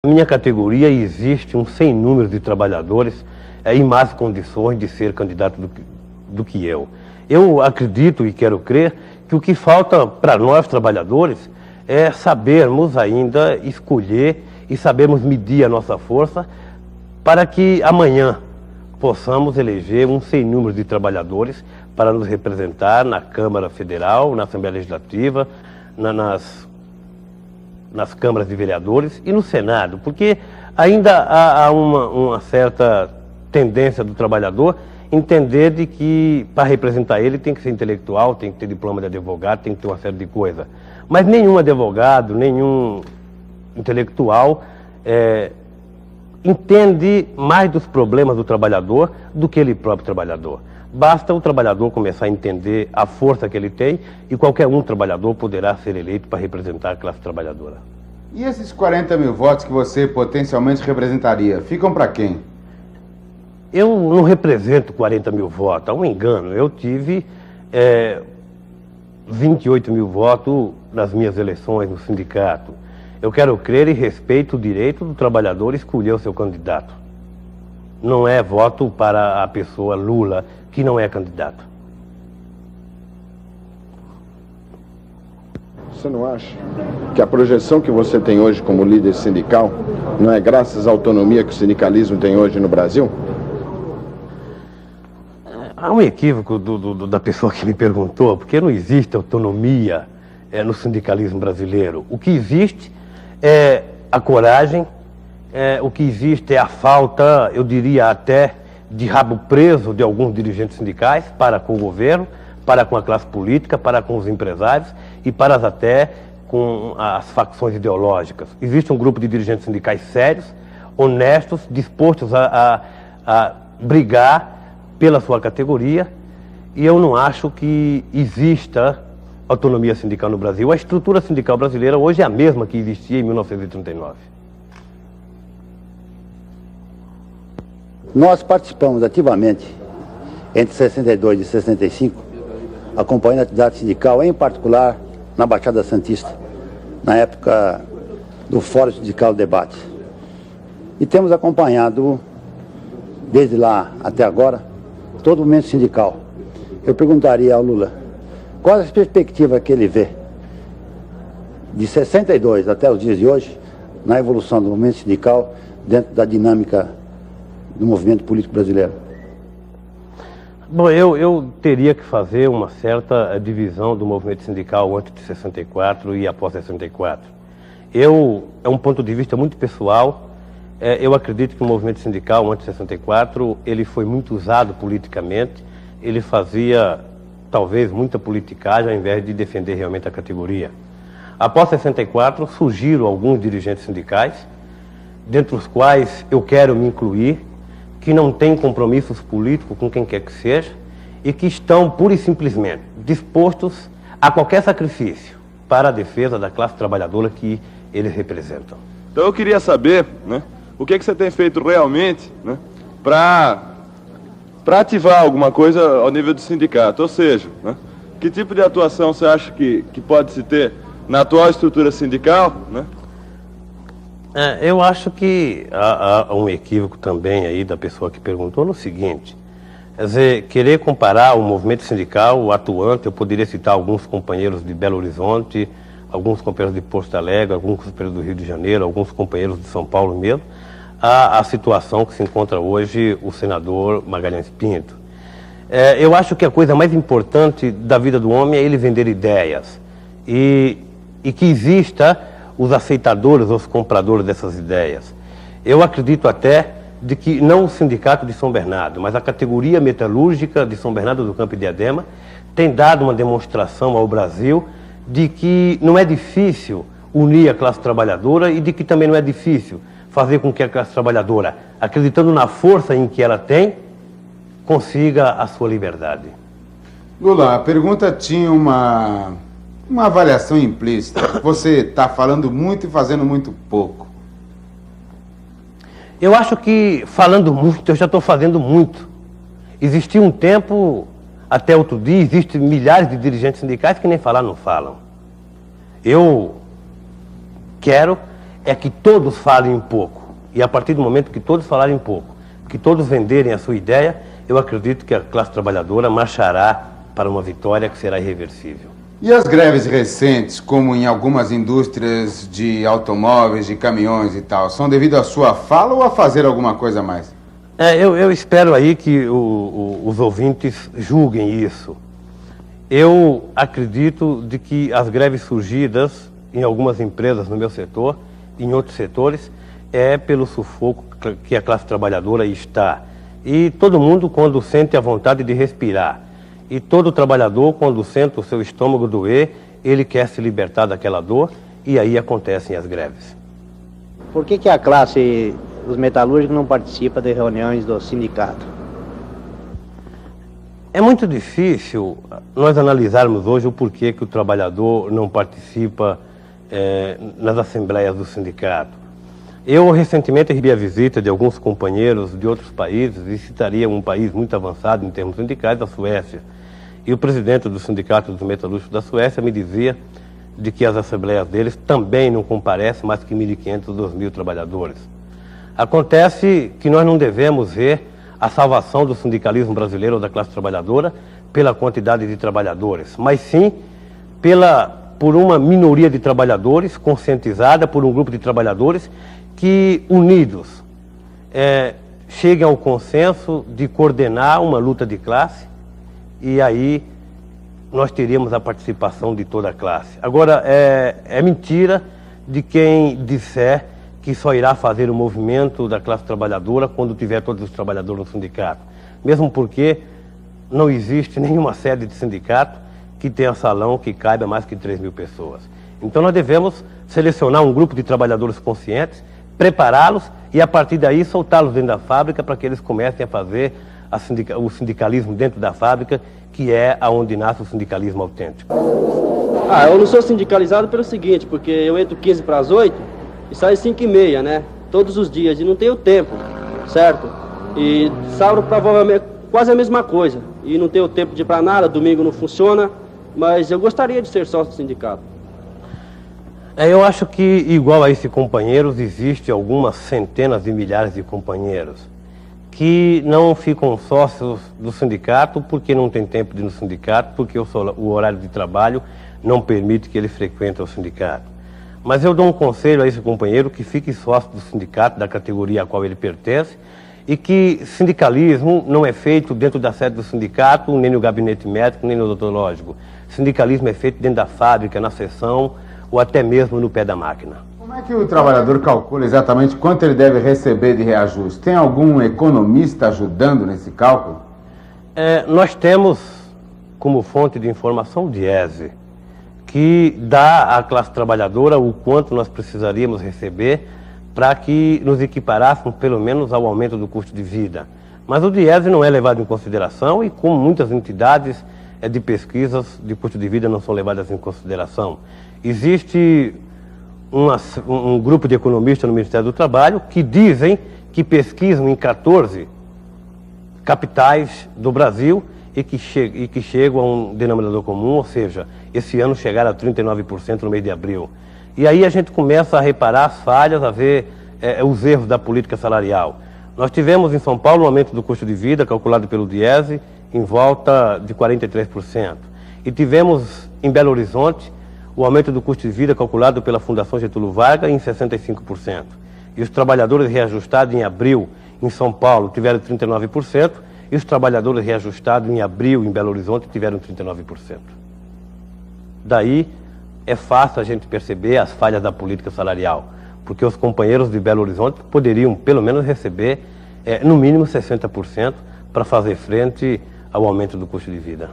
minha categoria existe um sem número de trabalhadores em más condições de ser candidato do que eu. Eu acredito e quero crer que o que falta para nós, trabalhadores, é sabermos ainda escolher e sabermos medir a nossa força para que amanhã possamos eleger um sem número de trabalhadores para nos representar na Câmara Federal, na Assembleia Legislativa, nas câmaras de vereadores e no Senado, porque ainda há uma certa tendência do trabalhador entender de que para representar ele tem que ser intelectual, tem que ter diploma de advogado, tem que ter uma série de coisas. Mas nenhum advogado, nenhum intelectual entende mais dos problemas do trabalhador do que ele próprio trabalhador. Basta o trabalhador começar a entender a força que ele tem e qualquer um trabalhador poderá ser eleito para representar a classe trabalhadora. E esses 40 mil votos que você potencialmente representaria, ficam para quem? Eu não represento 40 mil votos, é um engano. Eu tive 28 mil votos nas minhas eleições no sindicato. Eu quero crer e respeito o direito do trabalhador escolher o seu candidato. Não é voto para a pessoa Lula, que não é candidato. Você não acha que a projeção que você tem hoje como líder sindical não é graças à autonomia que o sindicalismo tem hoje no Brasil? Há um equívoco da pessoa que me perguntou, porque não existe autonomia no sindicalismo brasileiro. O que existe é a coragem, o que existe é a falta, eu diria até, de rabo preso de alguns dirigentes sindicais para com o governo, para com a classe política, para com os empresários e para até com as facções ideológicas. Existe um grupo de dirigentes sindicais sérios, honestos, dispostos a brigar pela sua categoria, e eu não acho que exista autonomia sindical no Brasil. A estrutura sindical brasileira hoje é a mesma que existia em 1939. Nós participamos ativamente, entre 62 e 65, acompanhando a atividade sindical, em particular na Baixada Santista, na época do Fórum Sindical Debate. E temos acompanhado, desde lá até agora, todo o movimento sindical. Eu perguntaria ao Lula, qual a perspectiva que ele vê de 62 até os dias de hoje, na evolução do movimento sindical, dentro da dinâmica do movimento político brasileiro? Bom, eu teria que fazer uma certa divisão do movimento sindical antes de 64 e após 64. É um ponto de vista muito pessoal. Eu acredito que o movimento sindical antes de 64, ele foi muito usado politicamente. Ele fazia, talvez, muita politicagem ao invés de defender realmente a categoria. Após 64, surgiram alguns dirigentes sindicais, dentre os quais eu quero me incluir, que não têm compromissos políticos com quem quer que seja e que estão, pura e simplesmente, dispostos a qualquer sacrifício para a defesa da classe trabalhadora que eles representam. Então eu queria saber, né, o que você tem feito realmente, né, para ativar alguma coisa ao nível do sindicato, ou seja, né, que tipo de atuação você acha que pode se ter na atual estrutura sindical, né? Eu acho que há um equívoco também aí da pessoa que perguntou no seguinte, quer dizer, querer comparar o movimento sindical atuante, eu poderia citar alguns companheiros de Belo Horizonte, alguns companheiros de Porto Alegre, alguns companheiros do Rio de Janeiro, alguns companheiros de São Paulo mesmo, a situação que se encontra hoje o senador Magalhães Pinto. Eu acho que a coisa mais importante da vida do homem é ele vender ideias e que exista os aceitadores, os compradores dessas ideias. Eu acredito até de que não o sindicato de São Bernardo, mas a categoria metalúrgica de São Bernardo do Campo e Diadema tem dado uma demonstração ao Brasil de que não é difícil unir a classe trabalhadora e de que também não é difícil fazer com que a classe trabalhadora, acreditando na força em que ela tem, consiga a sua liberdade. Lula, a pergunta tinha uma avaliação implícita. Você está falando muito e fazendo muito pouco. Eu acho que, falando muito, eu já estou fazendo muito. Existia um tempo, até outro dia, existem milhares de dirigentes sindicais que nem falar não falam. Eu quero é que todos falem um pouco. E a partir do momento que todos falarem um pouco, que todos venderem a sua ideia, eu acredito que a classe trabalhadora marchará para uma vitória que será irreversível. E as greves recentes, como em algumas indústrias de automóveis, de caminhões e tal, são devido à sua fala ou a fazer alguma coisa a mais? Eu espero aí que os ouvintes julguem isso. Eu acredito de que as greves surgidas em algumas empresas no meu setor, em outros setores, é pelo sufoco que a classe trabalhadora está. E todo mundo, quando sente a vontade de respirar, e todo trabalhador, quando sente o seu estômago doer, ele quer se libertar daquela dor, e aí acontecem as greves. Por que a classe dos metalúrgicos não participa de reuniões do sindicato? É muito difícil nós analisarmos hoje o porquê que o trabalhador não participa nas assembleias do sindicato. Eu recentemente recebi a visita de alguns companheiros de outros países, e citaria um país muito avançado em termos sindicais, a Suécia. E o presidente do Sindicato dos Metalúrgicos da Suécia me dizia de que as assembleias deles também não comparecem mais que 1.500 ou 2.000 trabalhadores. Acontece que nós não devemos ver a salvação do sindicalismo brasileiro ou da classe trabalhadora pela quantidade de trabalhadores, mas sim por uma minoria de trabalhadores conscientizada, por um grupo de trabalhadores que, unidos, cheguem ao consenso de coordenar uma luta de classe, e aí nós teríamos a participação de toda a classe. Agora, é mentira de quem disser que só irá fazer o movimento da classe trabalhadora quando tiver todos os trabalhadores no sindicato. Mesmo porque não existe nenhuma sede de sindicato que tenha salão que caiba mais que 3.000 pessoas. Então nós devemos selecionar um grupo de trabalhadores conscientes, prepará-los e a partir daí soltá-los dentro da fábrica para que eles comecem a fazer o sindicalismo dentro da fábrica, que é aonde nasce o sindicalismo autêntico. Eu não sou sindicalizado pelo seguinte, porque eu entro 15 para as 8 e saio 5h30, né? Todos os dias, e não tenho tempo, certo? E sábado provavelmente quase a mesma coisa, e não tenho tempo de ir para nada, domingo não funciona, mas eu gostaria de ser sócio do sindicato. Eu acho que, igual a esses companheiros, existe algumas centenas de milhares de companheiros que não ficam sócios do sindicato porque não tem tempo de ir no sindicato, porque o horário de trabalho não permite que ele frequente o sindicato. Mas eu dou um conselho a esse companheiro que fique sócio do sindicato, da categoria a qual ele pertence, e que sindicalismo não é feito dentro da sede do sindicato, nem no gabinete médico, nem no odontológico. Sindicalismo é feito dentro da fábrica, na seção, ou até mesmo no pé da máquina. Como é que o trabalhador calcula exatamente quanto ele deve receber de reajuste? Tem algum economista ajudando nesse cálculo? Nós temos como fonte de informação o Diese, que dá à classe trabalhadora o quanto nós precisaríamos receber para que nos equiparássemos pelo menos ao aumento do custo de vida. Mas o Diese não é levado em consideração e, como muitas entidades de pesquisas de custo de vida não são levadas em consideração. Existe um grupo de economistas no Ministério do Trabalho que dizem que pesquisam em 14 capitais do Brasil e que chegam a um denominador comum, ou seja, esse ano chegaram a 39% no mês de abril. E aí a gente começa a reparar as falhas, a ver os erros da política salarial. Nós tivemos em São Paulo um aumento do custo de vida, calculado pelo Diese, em volta de 43%. E tivemos em Belo Horizonte o aumento do custo de vida calculado pela Fundação Getúlio Vargas em 65%. E os trabalhadores reajustados em abril em São Paulo tiveram 39%, e os trabalhadores reajustados em abril em Belo Horizonte tiveram 39%. Daí é fácil a gente perceber as falhas da política salarial, porque os companheiros de Belo Horizonte poderiam pelo menos receber no mínimo 60% para fazer frente ao aumento do custo de vida.